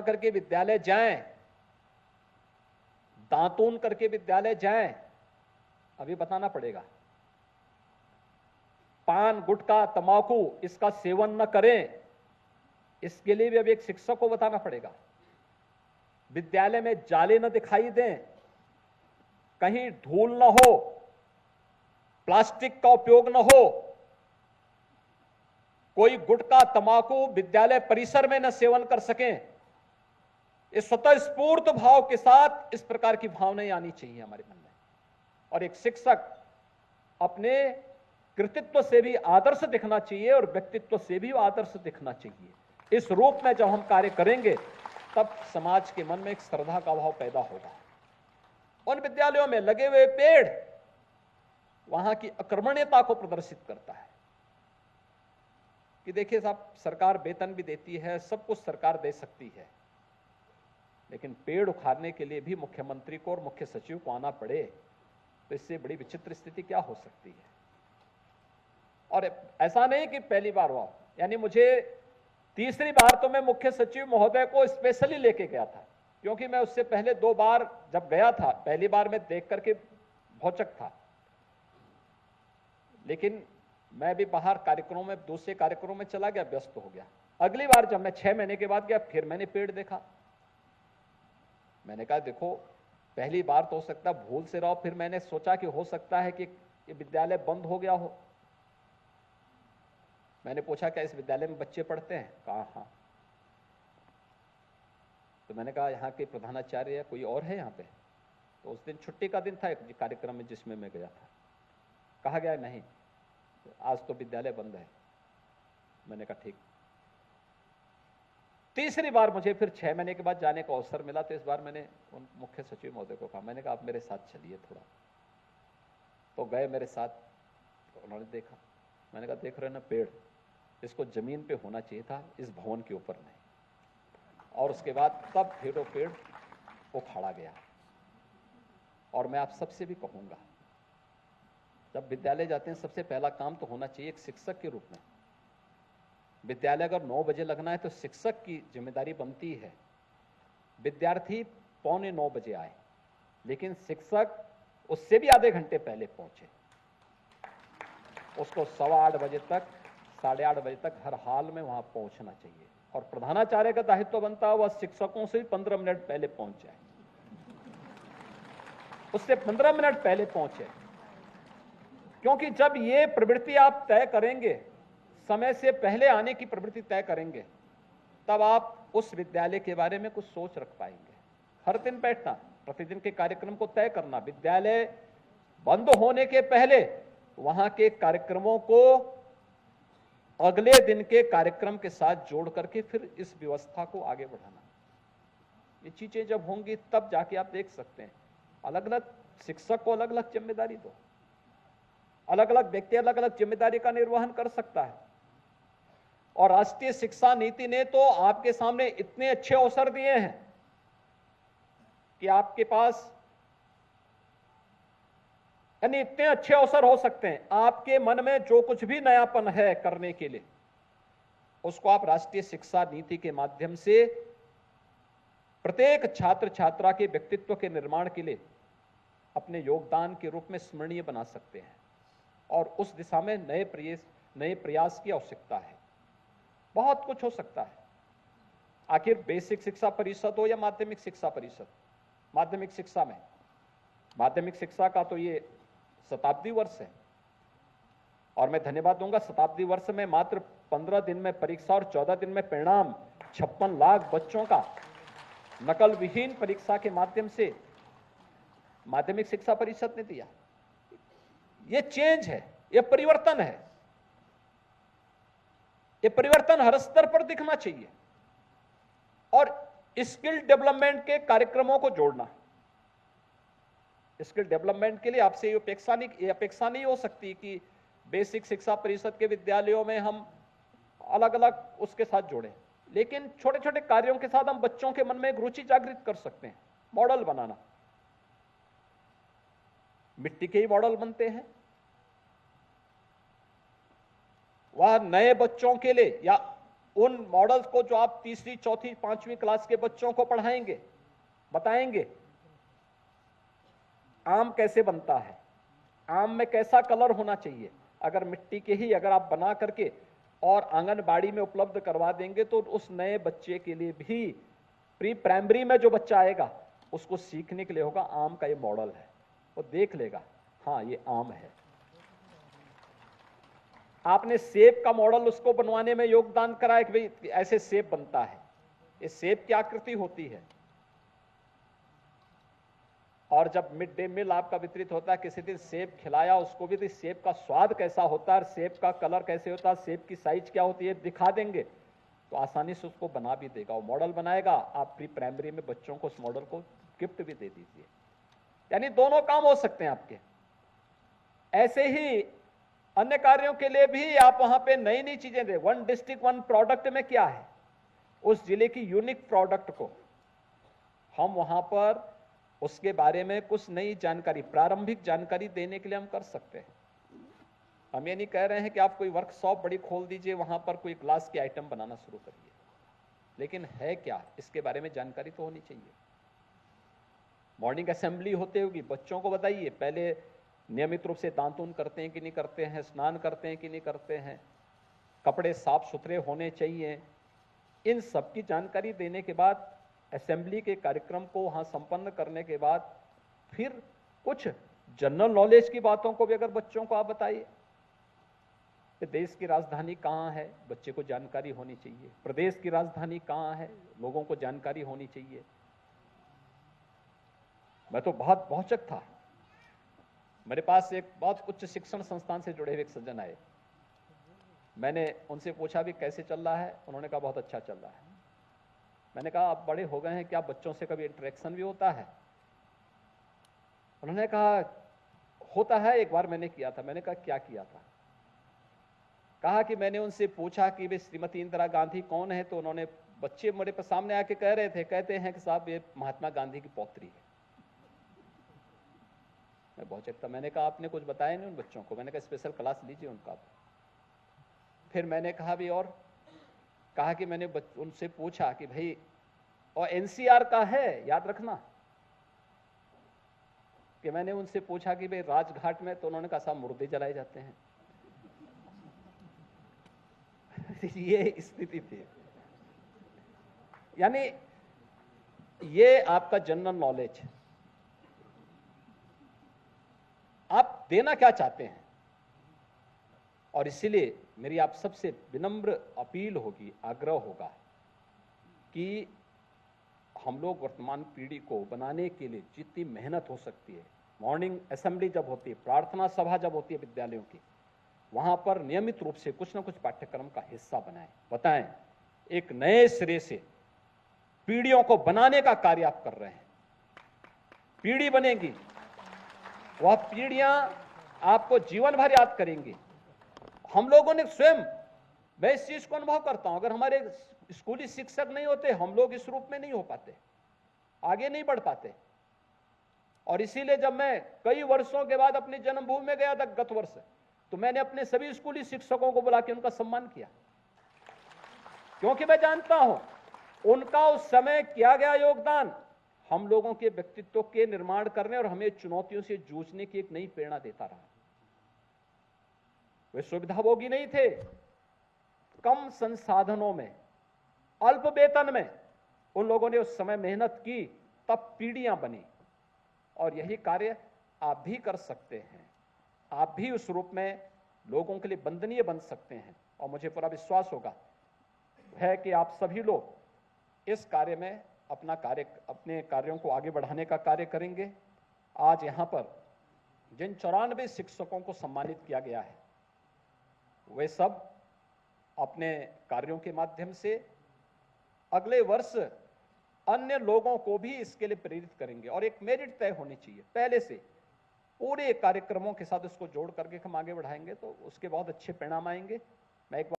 करके विद्यालय जाएं, दांतून करके विद्यालय जाएं, अभी बताना पड़ेगा। पान, गुटखा, तंबाकू इसका सेवन न करें, इसके लिए भी अब एक शिक्षक को बताना पड़ेगा। विद्यालय में जाले न दिखाई दें, कहीं धूल न हो, प्लास्टिक का उपयोग न हो, कोई गुटखा तंबाकू विद्यालय परिसर में न सेवन कर सकें। इस स्वतःस्फूर्त भाव के साथ इस प्रकार की भावनाएं आनी चाहिए हमारे मन में। और एक शिक्षक अपने कृतित्व से भी आदर्श दिखना चाहिए और व्यक्तित्व से भी आदर्श दिखना चाहिए। इस रूप में जब हम कार्य करेंगे तब समाज के मन में एक श्रद्धा का भाव पैदा होगा। उन विद्यालयों में लगे हुए पेड़ वहां की अकर्मण्यता को प्रदर्शित करता है कि देखिए साहब, सरकार वेतन भी देती है, सब कुछ सरकार दे सकती है, लेकिन पेड़ उखाड़ने के लिए भी मुख्यमंत्री को और मुख्य सचिव को आना पड़े तो इससे बड़ी विचित्र स्थिति क्या हो सकती है। और ऐसा नहीं कि पहली बार हुआ, यानी मुझे तीसरी बार तो मैं मुख्य सचिव महोदय को स्पेशली लेके गया था, क्योंकि मैं उससे पहले 2 बार जब गया था, पहली बार मैं देख करके भौचक था, लेकिन मैं भी बाहर कार्यक्रमों में, दूसरे कार्यक्रमों में चला गया, व्यस्त हो गया। अगली बार जब मैं 6 महीने के बाद गया, फिर मैंने पेड़ देखा। मैंने कहा देखो, पहली बार तो हो सकता भूल से रहो, फिर मैंने सोचा कि हो सकता है कि ये विद्यालय बंद हो गया हो। मैंने पूछा क्या इस विद्यालय में बच्चे पढ़ते हैं? कहा हाँ। तो मैंने कहा यहाँ के प्रधानाचार्य या कोई और है यहाँ पे? तो उस दिन छुट्टी का दिन था एक कार्यक्रम में जिसमें मैं गया था। कहा गया नहीं, आज तो विद्यालय बंद है। मैंने कहा ठीक। तीसरी बार मुझे फिर 6 महीने के बाद जाने का अवसर मिला, तो इस बार मैंने उन मुख्य सचिव महोदय को कहा, मैंने कहा आप मेरे साथ चलिए थोड़ा। तो गए मेरे साथ, तो उन्होंने देखा। मैंने कहा देख रहे ना पेड़, इसको जमीन पे होना चाहिए था, इस भवन के ऊपर नहीं। और उसके बाद तब फिर वो पेड़ उखाड़ा गया। और मैं आप सबसे भी कहूंगा, जब विद्यालय जाते हैं सबसे पहला काम तो होना चाहिए एक शिक्षक के रूप में। विद्यालय अगर 9 बजे लगना है तो शिक्षक की जिम्मेदारी बनती है विद्यार्थी 9:45 बजे आए, लेकिन शिक्षक उससे भी आधे घंटे पहले पहुंचे। उसको 7:15 बजे तक, 8:30 बजे तक हर हाल में वहां पहुंचना चाहिए। और प्रधानाचार्य का दायित्व बनता है वह शिक्षकों से भी 15 मिनट पहले पहुंच जाए, उससे 15 मिनट पहले पहुंचे। क्योंकि जब ये प्रवृत्ति आप तय करेंगे, समय से पहले आने की प्रवृत्ति तय करेंगे, तब आप उस विद्यालय के बारे में कुछ सोच रख पाएंगे। हर दिन बैठना, प्रतिदिन के कार्यक्रम को तय करना, विद्यालय बंद होने के पहले वहां के कार्यक्रमों को अगले दिन के कार्यक्रम के साथ जोड़ करके फिर इस व्यवस्था को आगे बढ़ाना। ये चीजें जब होंगी तब जाके आप देख सकते हैं। अलग अलग शिक्षक को अलग अलग जिम्मेदारी दो, अलग अलग व्यक्ति अलग अलग जिम्मेदारी का निर्वहन कर सकता है। और राष्ट्रीय शिक्षा नीति ने तो आपके सामने इतने अच्छे अवसर दिए हैं कि आपके पास यानी इतने अच्छे अवसर हो सकते हैं। आपके मन में जो कुछ भी नयापन है करने के लिए, उसको आप राष्ट्रीय शिक्षा नीति के माध्यम से प्रत्येक छात्र छात्रा के व्यक्तित्व के निर्माण के लिए अपने योगदान के रूप में स्मरणीय बना सकते हैं। और उस दिशा में नए प्रयास की आवश्यकता है। बहुत कुछ हो सकता है। आखिर बेसिक शिक्षा परिषद हो या माध्यमिक शिक्षा परिषद, माध्यमिक शिक्षा में, माध्यमिक शिक्षा का तो ये शताब्दी वर्ष है। और मैं धन्यवाद दूंगा, शताब्दी वर्ष में मात्र 15 दिन में परीक्षा और 14 दिन में परिणाम 56 लाख बच्चों का नकल विहीन परीक्षा के माध्यम से माध्यमिक शिक्षा परिषद ने दिया। ये चेंज है, ये परिवर्तन है। ये परिवर्तन हर स्तर पर दिखना चाहिए। और स्किल डेवलपमेंट के कार्यक्रमों को जोड़ना, स्किल डेवलपमेंट के लिए आपसे ये अपेक्षा नहीं हो सकती कि बेसिक शिक्षा परिषद के विद्यालयों में हम अलग अलग उसके साथ जोड़ें, लेकिन छोटे छोटे कार्यों के साथ हम बच्चों के मन में एक रुचि जागृत कर सकते हैं। मॉडल बनाना, मिट्टी के ही मॉडल बनते हैं। वह नए बच्चों के लिए या उन मॉडल्स को जो आप तीसरी, चौथी, पांचवी क्लास के बच्चों को पढ़ाएंगे, बताएंगे आम कैसे बनता है, आम में कैसा कलर होना चाहिए। अगर मिट्टी के ही अगर आप बना करके और आंगनबाड़ी में उपलब्ध करवा देंगे तो उस नए बच्चे के लिए भी, प्री प्राइमरी में जो बच्चा आएगा उसको सीखने के लिए होगा आम का ये मॉडल है, वो देख लेगा हाँ ये आम है। आपने सेब का मॉडल उसको बनवाने में योगदान करा कि भाई ऐसे सेब बनता है, ये सेब की आकृति होती है। और जब मिड डे मील आपका वितरित होता है, किसी दिन सेब खिलाया उसको भी, तो सेब का स्वाद कैसा होता है, सेब का कलर कैसे होता है, सेब की साइज क्या होती है दिखा देंगे तो आसानी से उसको बना भी देगा। वो मॉडल बनाएगा, आप प्री प्राइमरी में बच्चों को उस मॉडल को गिफ्ट भी दे दीजिए। यानी दोनों काम हो सकते हैं आपके। ऐसे ही अन्य कार्यों के लिए भी आप वहां पे नई नई चीजें दें। वन डिस्ट्रिक्ट वन प्रोडक्ट में क्या है, उस जिले की यूनिक प्रोडक्ट को हम वहां पर उसके बारे में कुछ नई जानकारी, प्रारंभिक जानकारी देने के लिए हम कर सकते हैं। हम ये नहीं कह रहे हैं कि आप कोई वर्कशॉप बड़ी खोल दीजिए, वहां पर कोई क्लास के आइटम बनाना शुरू करिए, लेकिन है क्या इसके बारे में जानकारी तो होनी चाहिए। मॉर्निंग असेंबली होते होगी, बच्चों को बताइए पहले नियमित रूप से दांतून करते हैं कि नहीं करते हैं, स्नान करते हैं कि नहीं करते हैं, कपड़े साफ सुथरे होने चाहिए। इन सब की जानकारी देने के बाद असेंबली के कार्यक्रम को वहां संपन्न करने के बाद फिर कुछ जनरल नॉलेज की बातों को भी अगर बच्चों को आप बताइए कि देश की राजधानी कहां है, बच्चे को जानकारी होनी चाहिए। प्रदेश की राजधानी कहां है, लोगों को जानकारी होनी चाहिए। मैं तो बहुत भौचक था। मेरे पास एक बहुत उच्च शिक्षण संस्थान से जुड़े हुए एक सज्जन आए, मैंने उनसे पूछा भी कैसे चल रहा है, उन्होंने कहा बहुत अच्छा चल रहा है। मैंने कहा आप बड़े हो गए हैं, क्या बच्चों से कभी इंटरेक्शन भी होता है? उन्होंने कहा होता है, एक बार मैंने किया था। मैंने कहा क्या किया था? कहा कि मैंने उनसे पूछा कि वे श्रीमती इंदिरा गांधी कौन है, तो उन्होंने, बच्चे मेरे सामने आके कह रहे थे, कहते हैं कि साहब ये महात्मा गांधी की पौत्री है। मैं बहुत चकता। मैंने कहा आपने कुछ बताया नहीं उन बच्चों को? मैंने कहा स्पेशल क्लास लीजिए उनका। फिर मैंने कहा भी, और कहा कि मैंने उनसे पूछा कि भाई और एनसीआर का है, याद रखना कि मैंने उनसे पूछा कि भाई राजघाट में, तो उन्होंने कहा साहब मुर्दे जलाए जाते हैं। ये स्थिति थी। यानी ये आपका जनरल नॉलेज, आप देना क्या चाहते हैं। और इसीलिए मेरी आप सबसे विनम्र अपील होगी, आग्रह होगा कि हम लोग वर्तमान पीढ़ी को बनाने के लिए जितनी मेहनत हो सकती है, मॉर्निंग असेंबली जब होती है, प्रार्थना सभा जब होती है विद्यालयों की, वहां पर नियमित रूप से कुछ ना कुछ पाठ्यक्रम का हिस्सा बनाएं, बताएं। एक नए सिरे से पीढ़ियों को बनाने का कार्य आप कर रहे हैं। पीढ़ी बनेगी, वह पीढ़ियां आपको जीवन भर याद करेंगी। हम लोगों ने स्वयं, मैं इस चीज को अनुभव करता हूं, अगर हमारे स्कूली शिक्षक नहीं होते, हम लोग इस रूप में नहीं हो पाते, आगे नहीं बढ़ पाते। और इसीलिए जब मैं कई वर्षों के बाद अपनी जन्मभूमि में गया था गत वर्ष, तो मैंने अपने सभी स्कूली शिक्षकों को बुला के उनका सम्मान किया, क्योंकि मैं जानता हूं उनका उस समय किया गया योगदान हम लोगों के व्यक्तित्व के निर्माण करने और हमें चुनौतियों से जूझने की एक नई प्रेरणा देता रहा। वे सुविधाभोगी नहीं थे, कम संसाधनों में, अल्प वेतन में उन लोगों ने उस समय मेहनत की, तब पीढ़ियां बनी। और यही कार्य आप भी कर सकते हैं। आप भी उस रूप में लोगों के लिए वंदनीय बन सकते हैं। और मुझे पूरा विश्वास होगा है कि आप सभी लोग इस कार्य में अपने कार्यों को आगे बढ़ाने का कार्य करेंगे। आज यहां पर जिन 94 शिक्षकों को सम्मानित किया गया है, वे सब अपने कार्यों के माध्यम से अगले वर्ष अन्य लोगों को भी इसके लिए प्रेरित करेंगे। और एक मेरिट तय होनी चाहिए पहले से, पूरे कार्यक्रमों के साथ इसको जोड़ करके हम आगे बढ़ाएंगे तो उसके बहुत अच्छे परिणाम आएंगे। मैं एक